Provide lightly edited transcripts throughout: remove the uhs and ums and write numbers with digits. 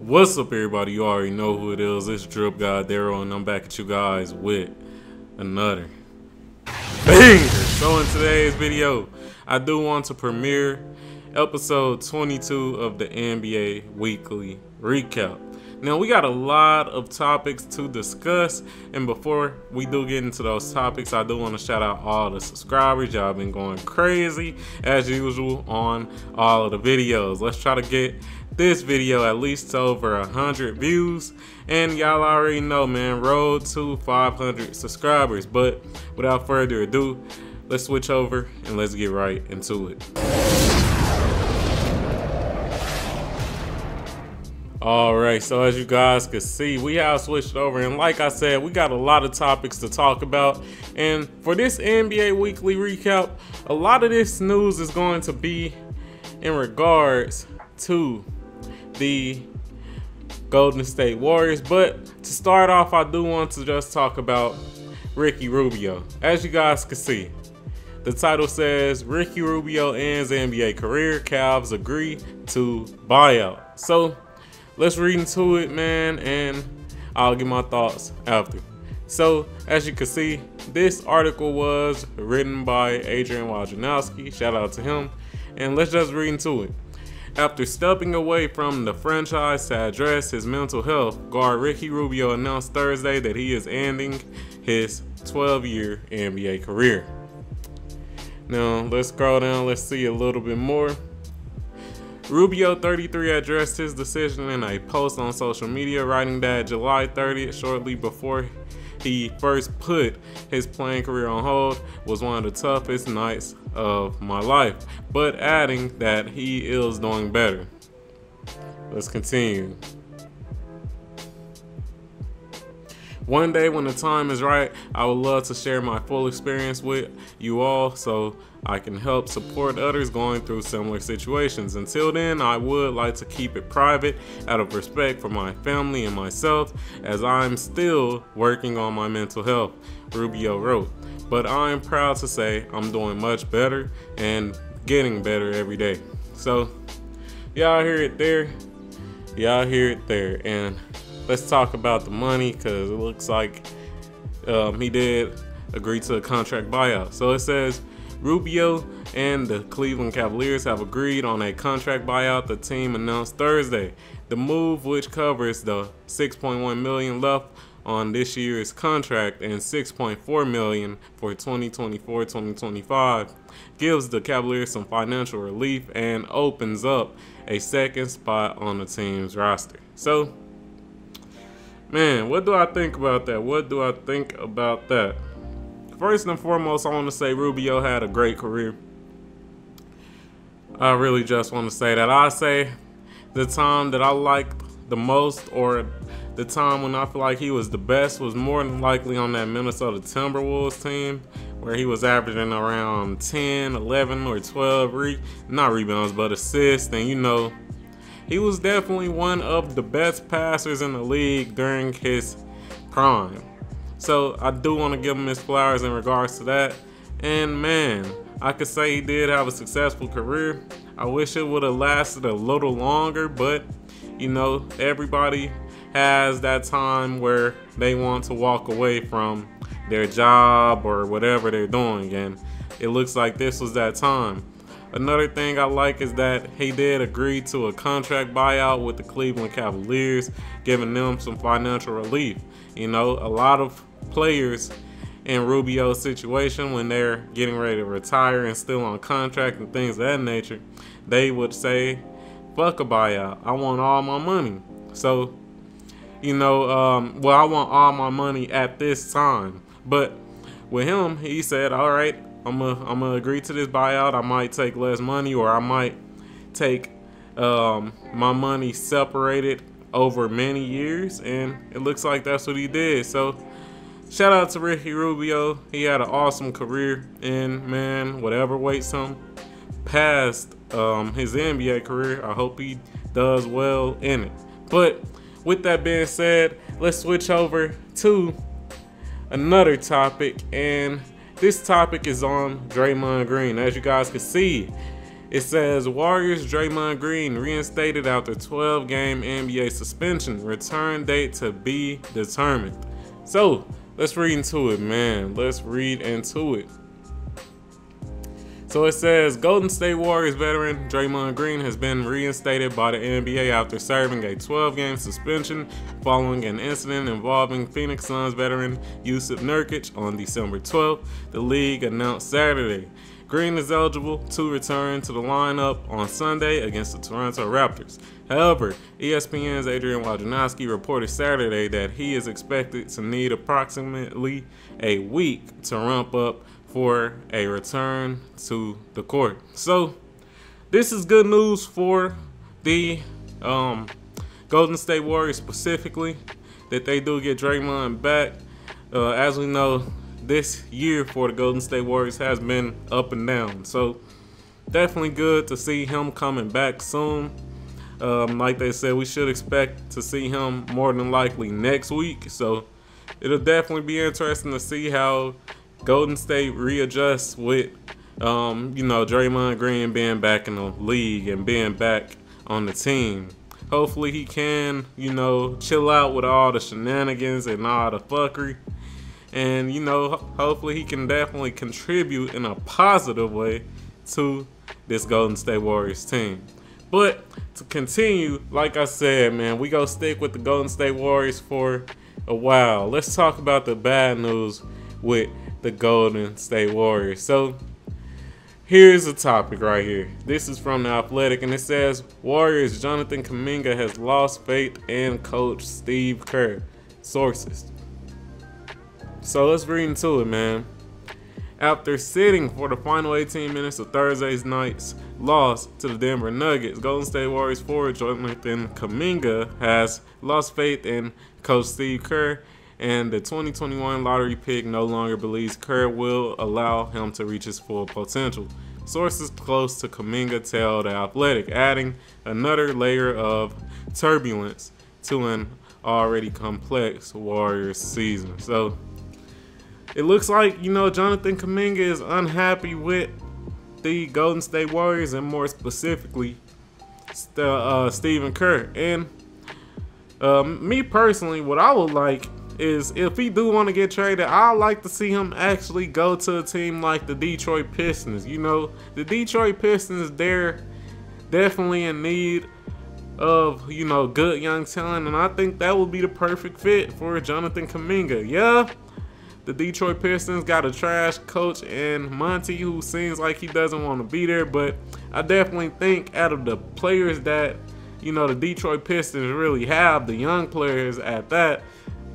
What's up, everybody? You already know who it is. It's DripGodDero, and I'm back at you guys with another banger. So in today's video, I do want to premiere episode 22 of the NBA Weekly Recap. Now, we got a lot of topics to discuss, and before we do get into those topics, I do want to shout out all the subscribers. Y'all been going crazy, as usual, on all of the videos. Let's try to get this video at least to over 100 views, and y'all already know, man, road to 500 subscribers. But without further ado, let's switch over and let's get right into it. Alright, so as you guys can see, we have switched over, and like I said, we got a lot of topics to talk about. And for this NBA Weekly Recap, a lot of this news is going to be in regards to the Golden State Warriors. But to start off, I do want to just talk about Ricky Rubio. As you guys can see, the title says Ricky Rubio ends NBA career, Cavs agree to buyout. So let's read into it, man, and I'll give my thoughts after. So as you can see, this article was written by Adrian Wojnarowski. Shout out to him, and let's just read into it. After stepping away from the franchise to address his mental health, guard Ricky Rubio announced Thursday that he is ending his 12-year NBA career. Now, let's scroll down, let's see a little bit more. Rubio, 33, addressed his decision in a post on social media, writing that July 30th, shortly before he first put his playing career on hold, was one of the toughest nights of my life, but adding that he is doing better. Let's continue. One day when the time is right, I would love to share my full experience with you all so I can help support others going through similar situations. Until then, I would like to keep it private out of respect for my family and myself, as I'm still working on my mental health, Rubio wrote. But I'm proud to say I'm doing much better and getting better every day. So y'all hear it there. Y'all hear it there. And let's talk about the money, because it looks like he did agree to a contract buyout. So it says Rubio and the Cleveland Cavaliers have agreed on a contract buyout, the team announced Thursday. The move, which covers the $6.1 million left on this year's contract and $6.4 million for 2024-2025, gives the Cavaliers some financial relief and opens up a second spot on the team's roster. So, man, what do I think about that? What do I think about that? First and foremost, I want to say Rubio had a great career. I really just want to say that. I say the time that I liked the most, or the time when I feel like he was the best, was more than likely on that Minnesota Timberwolves team, where he was averaging around 10, 11, or 12 not rebounds, but assists. And you know, he was definitely one of the best passers in the league during his prime. So I do want to give him his flowers in regards to that. And man, I could say he did have a successful career. I wish it would have lasted a little longer, but you know, everybody has that time where they want to walk away from their job or whatever they're doing, and it looks like this was that time. Another thing I like is that he did agree to a contract buyout with the Cleveland Cavaliers, giving them some financial relief. You know, a lot of players in Rubio's situation, when they're getting ready to retire and still on contract and things of that nature, they would say, fuck a buyout, I want all my money. So, you know, well, I want all my money at this time. But with him, he said, all right, I'm gonna agree to this buyout. I might take less money, or I might take my money separated over many years, and it looks like that's what he did. So shout out to Ricky Rubio. He had an awesome career, and man, whatever waits him past his NBA career, I hope he does well in it. But with that being said, let's switch over to another topic, and this topic is on Draymond Green. As you guys can see, It says Warriors Draymond Green reinstated after 12-game NBA suspension. Return date to be determined. So let's read into it, man. Let's read into it. So it says Golden State Warriors veteran Draymond Green has been reinstated by the NBA after serving a 12-game suspension following an incident involving Phoenix Suns veteran Jusuf Nurkic on December 12th, the league announced Saturday. Green is eligible to return to the lineup on Sunday against the Toronto Raptors. However, ESPN's Adrian Wojnarowski reported Saturday that he is expected to need approximately a week to ramp up for a return to the court. So, this is good news for the Golden State Warriors specifically, that they do get Draymond back. As we know, this year for the Golden State Warriors has been up and down. So definitely good to see him coming back soon. Like they said, we should expect to see him more than likely next week. So it'll definitely be interesting to see how Golden State readjusts with, Draymond Green being back in the league and being back on the team. Hopefully he can, chill out with all the shenanigans and all the fuckery. And, hopefully he can definitely contribute in a positive way to this Golden State Warriors team. But to continue, like I said, man, we gonna stick with the Golden State Warriors for a while. Let's talk about the bad news with the Golden State Warriors. So here's the topic right here. This is from The Athletic, and it says, Warriors Jonathan Kuminga has lost faith in coach Steve Kerr. Sources. So let's read into it, man. After sitting for the final 18 minutes of Thursday night's loss to the Denver Nuggets, Golden State Warriors forward Jonathan Kuminga has lost faith in coach Steve Kerr, and the 2021 lottery pick no longer believes Kerr will allow him to reach his full potential. Sources close to Kuminga tell The Athletic, adding another layer of turbulence to an already complex Warriors season. So it looks like, Jonathan Kuminga is unhappy with the Golden State Warriors, and more specifically, Stephen Kerr. And me personally, what I would like is, if he do want to get traded, I'd like to see him actually go to a team like the Detroit Pistons. The Detroit Pistons, they're definitely in need of, good young talent, and I think that would be the perfect fit for Jonathan Kuminga. Yeah, the Detroit Pistons got a trash coach in Monty, who seems like he doesn't want to be there, but I definitely think out of the players that, the Detroit Pistons really have, the young players at that,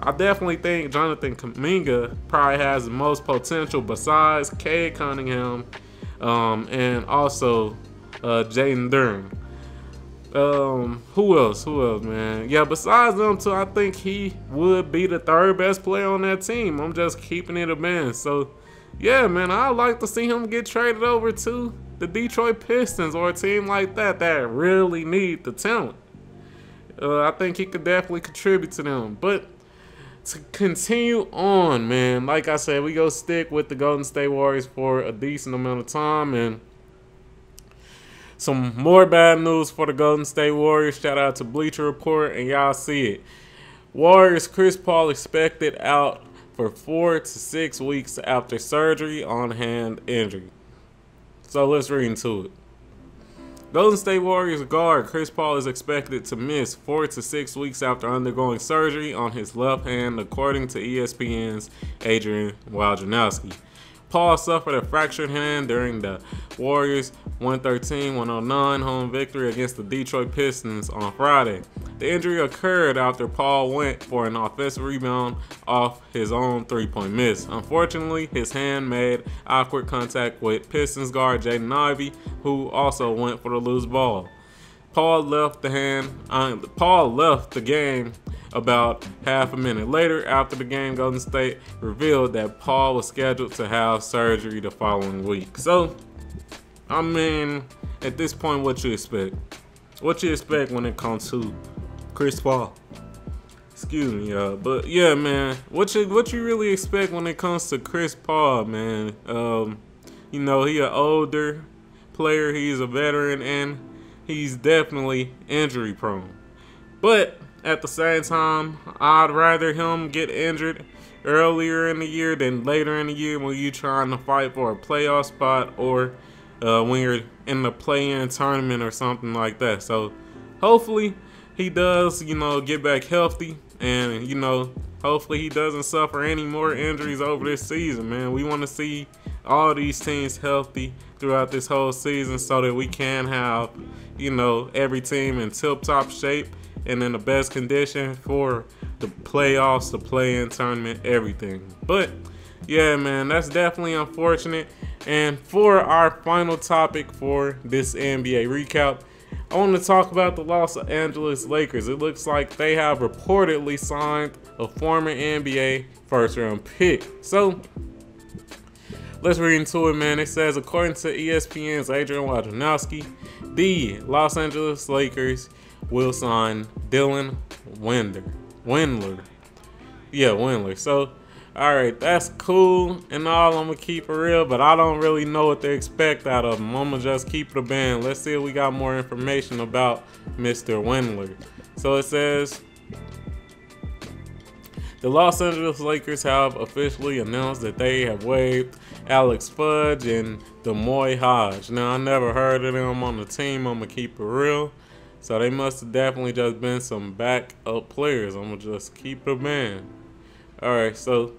I definitely think Jonathan Kuminga probably has the most potential besides Cade Cunningham and also Jaden Duren. Who else, man? Yeah, besides them two, I think he would be the third best player on that team. I'm just keeping it a man. So, yeah, man, I'd like to see him get traded over to the Detroit Pistons or a team like that really need the talent. I think he could definitely contribute to them. But to continue on, man, like I said, we go stick with the Golden State Warriors for a decent amount of time, and some more bad news for the Golden State Warriors. Shout out to Bleacher Report, and y'all see it. Warriors Chris Paul expected out for 4 to 6 weeks after surgery on hand injury. So let's read into it. Golden State Warriors guard Chris Paul is expected to miss 4 to 6 weeks after undergoing surgery on his left hand, according to ESPN's Adrian Wojnarowski. Paul suffered a fractured hand during the Warriors' 113-109 home victory against the Detroit Pistons on Friday. The injury occurred after Paul went for an offensive rebound off his own three-point miss. Unfortunately, his hand made awkward contact with Pistons guard Jaden Ivey, who also went for the loose ball. Paul left the game about half a minute later. After the game, Golden State revealed that Paul was scheduled to have surgery the following week. So, I mean, at this point, what you expect? What you expect when it comes to Chris Paul? Excuse me, y'all. But yeah, man, what you really expect when it comes to Chris Paul, man? He an older player. He's a veteran, and he's definitely injury prone. But at the same time, I'd rather him get injured earlier in the year than later in the year when you're trying to fight for a playoff spot, or when you're in the play-in tournament or something like that. So hopefully he does, get back healthy, and, hopefully he doesn't suffer any more injuries over this season, man. We want to see all these teams healthy throughout this whole season so that we can have, every team in tip-top shape and in the best condition for the playoffs, the play-in tournament, everything. But yeah, man, that's definitely unfortunate. And for our final topic for this NBA recap, I want to talk about the Los Angeles Lakers. It looks like they have reportedly signed a former NBA first-round pick. So let's read into it, man. It says, according to ESPN's Adrian Wojnarowski, the Los Angeles Lakers will sign Dylan Windler. So, alright, that's cool and all. I'm going to keep it real, but I don't really know what to expect out of him. I'm going to just keep it a band. Let's see if we got more information about Mr. Windler. So it says, the Los Angeles Lakers have officially announced that they have waived Alex Fudge and Demoy Hodge. Now, I never heard of them on the team. I'm going to keep it real. So they must have definitely just been some backup players. I'm going to just keep it a man. Alright, so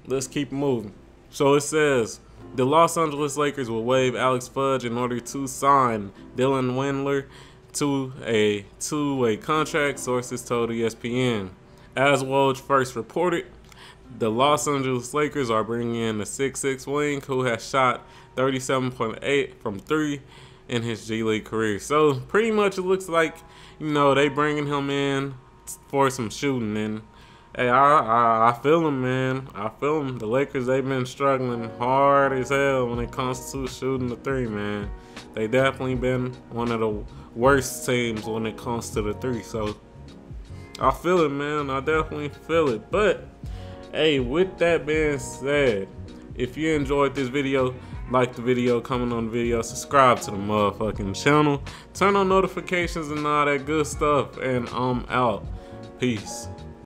let's keep moving. So it says, the Los Angeles Lakers will waive Alex Fudge in order to sign Dylan Windler to a two-way contract, sources told ESPN. As Woj first reported, the Los Angeles Lakers are bringing in the 6'6" wing who has shot 37.8 from 3 in his G League career. So pretty much it looks like, they bringing him in for some shooting. And hey, I feel him, man. I feel him. The Lakers, they've been struggling hard as hell when it comes to shooting the three, man. They definitely been one of the worst teams when it comes to the three. So I feel it, man. I definitely feel it. But hey, with that being said, if you enjoyed this video, like the video, comment on the video, subscribe to the motherfucking channel, turn on notifications and all that good stuff, and I'm out. Peace.